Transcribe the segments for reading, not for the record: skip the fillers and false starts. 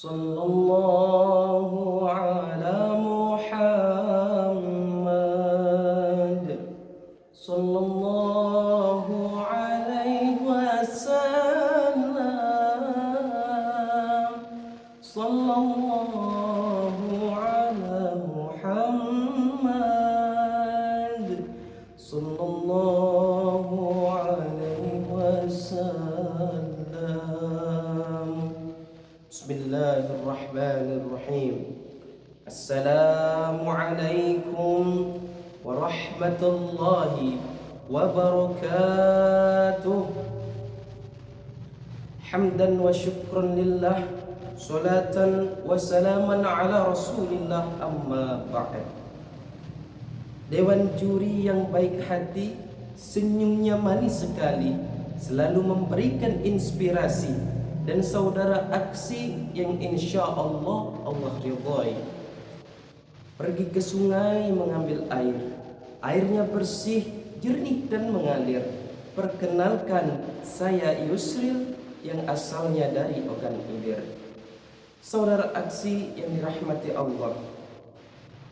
Sallallahu ala Muhammad Sallallahu alaihi wasallam Sallallahu ala Muhammad Sallallahu alaihi wasallam. Bismillahirrahmanirrahim. Assalamualaikum warahmatullahi wabarakatuh. Hamdan wa syukran lillah, salatan wa salaman ala rasulillah, amma ba'd. Dewan juri yang baik hati, senyumnya manis sekali, selalu memberikan inspirasi, dan saudara aksi yang insya Allah ridhai. Pergi ke sungai mengambil air, airnya bersih, jernih dan mengalir. Perkenalkan, saya Yusril yang asalnya dari Ogan Ilir. Saudara aksi yang dirahmati Allah,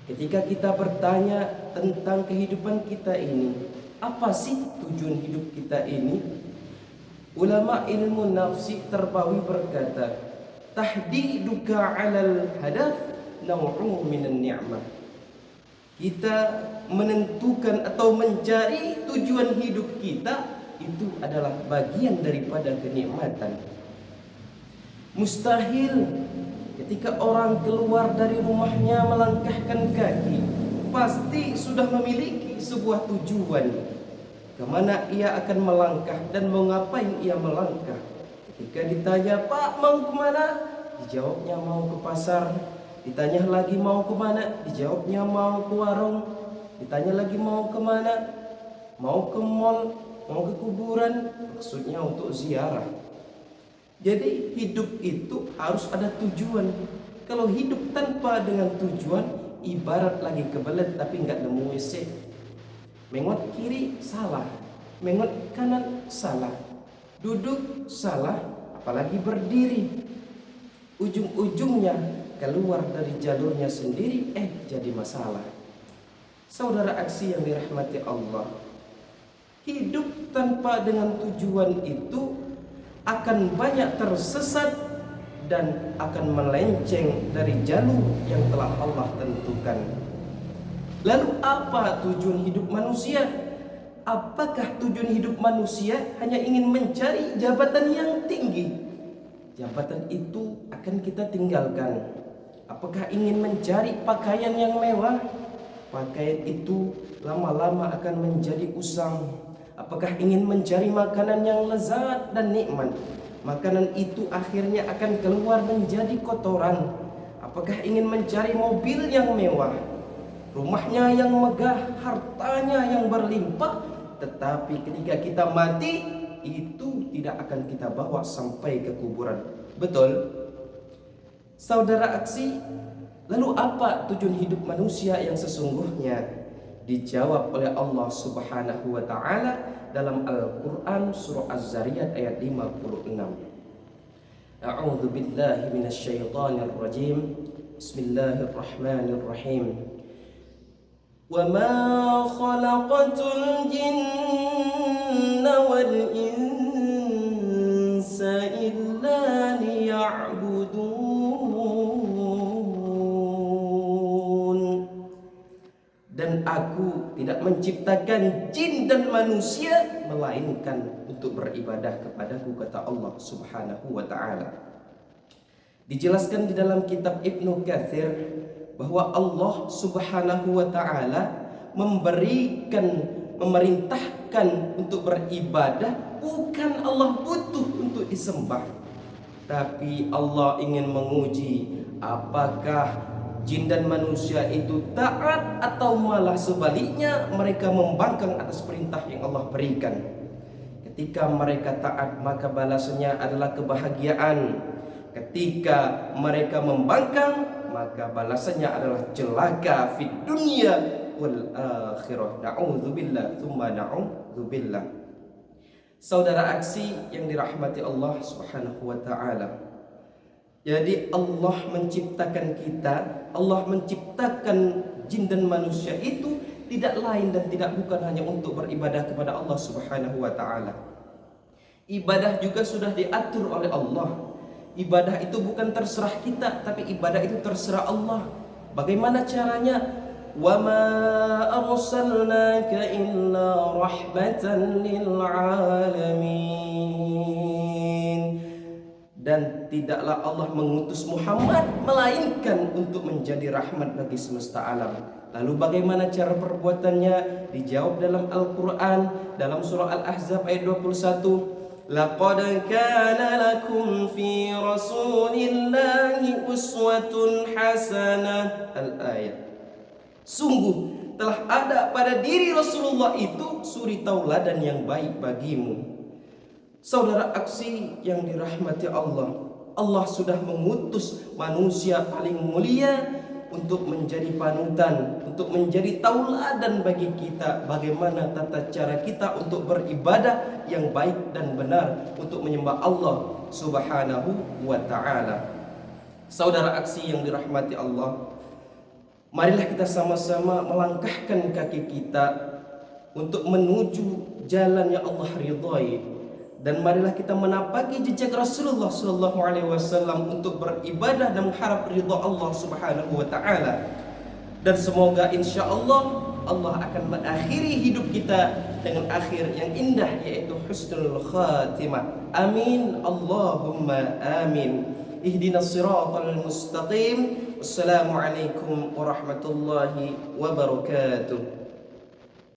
ketika kita bertanya tentang kehidupan kita ini, apa sih tujuan hidup kita ini? Ulama ilmu nafsi terbawi berkata, tahdiduka 'alal hadaf naw'u minan ni'mah. Kita menentukan atau mencari tujuan hidup kita itu adalah bagian daripada kenikmatan. Mustahil ketika orang keluar dari rumahnya melangkahkan kaki, pasti sudah memiliki sebuah tujuan kemana ia akan melangkah dan mau ngapain ia melangkah. Ketika ditanya, Pak mau kemana? Dijawabnya mau ke pasar. Ditanya lagi mau kemana? Dijawabnya mau ke warung. Ditanya lagi mau kemana? Mau ke mall, mau ke kuburan. Maksudnya untuk ziarah. Jadi hidup itu harus ada tujuan. Kalau hidup tanpa dengan tujuan, ibarat lagi kebelet tapi nggak nemu WC. Mengot kiri salah, mengot kanan salah, duduk salah, apalagi berdiri. Ujung-ujungnya keluar dari jalurnya sendiri, jadi masalah. Saudara aksi yang dirahmati Allah, hidup tanpa dengan tujuan itu akan banyak tersesat dan akan melenceng dari jalur yang telah Allah tentukan. Lalu apa tujuan hidup manusia? Apakah tujuan hidup manusia hanya ingin mencari jabatan yang tinggi? Jabatan itu akan kita tinggalkan. Apakah ingin mencari pakaian yang mewah? Pakaian itu lama-lama akan menjadi usang. Apakah ingin mencari makanan yang lezat dan nikmat? Makanan itu akhirnya akan keluar menjadi kotoran. Apakah ingin mencari mobil yang mewah? Rumahnya yang megah, hartanya yang berlimpah, tetapi ketika kita mati, itu tidak akan kita bawa sampai ke kuburan. Betul? Saudara aksi, lalu apa tujuan hidup manusia yang sesungguhnya? Dijawab oleh Allah Subhanahu wa ta'ala dalam Al-Quran surah Az-Zariyat ayat 56. A'udzu billahi minasyaitonir rajim. Bismillahirrahmanirrahim. وَمَا خَلَقْتُ الْجِنَّ وَالْإِنسَ إِلَّا لِيَعْبُدُونَ. Dan aku tidak menciptakan jin dan manusia melainkan untuk beribadah kepadaku, kata Allah Subhanahu wa ta'ala. Dijelaskan di dalam kitab Ibnu Katsir bahwa Allah Subhanahu wa ta'ala memerintahkan untuk beribadah, bukan Allah butuh untuk disembah, tapi Allah ingin menguji apakah jin dan manusia itu taat atau malah sebaliknya mereka membangkang atas perintah yang Allah berikan. Ketika mereka taat, maka balasannya adalah kebahagiaan. Ketika mereka membangkang, maka balasannya adalah celaka fid dunya wal akhirah. Na'udzubillah, tsumma na'udzubillah. Saudara aksi yang dirahmati Allah Subhanahu wa ta'ala, Jadi Allah menciptakan kita, Allah menciptakan jin dan manusia itu tidak lain dan tidak bukan hanya untuk beribadah kepada Allah Subhanahu wa taala. Ibadah juga sudah diatur oleh Allah. Ibadah itu bukan terserah kita, tapi ibadah itu terserah Allah. Bagaimana caranya? Wa ma arsalnaka illa rahmatan lil alamin. Dan tidaklah Allah mengutus Muhammad melainkan untuk menjadi rahmat bagi semesta alam. Lalu bagaimana cara perbuatannya? Dijawab dalam Al-Quran, dalam surah Al-Ahzab ayat 21. Laqad kana lakum fi rasulillahi uswatun hasanah. Al-ayat. Sungguh telah ada pada diri Rasulullah itu suri tauladan yang baik bagimu. Saudara aksi yang dirahmati Allah, Allah sudah mengutus manusia paling mulia untuk menjadi panutan, untuk menjadi tauladan bagi kita bagaimana tata cara kita untuk beribadah yang baik dan benar, untuk menyembah Allah Subhanahu wa taala. Saudara aksi yang dirahmati Allah, marilah kita sama-sama melangkahkan kaki kita untuk menuju jalan yang Allah ridhai. Dan marilah kita menapaki jejak Rasulullah sallallahu alaihi wasallam untuk beribadah dan mengharap ridha Allah Subhanahu wa taala. Dan semoga insyaallah Allah akan mengakhiri hidup kita dengan akhir yang indah, yaitu husnul khatimah. Amin Allahumma amin. Ihdinas siratal mustaqim. Wassalamualaikum warahmatullahi wabarakatuh.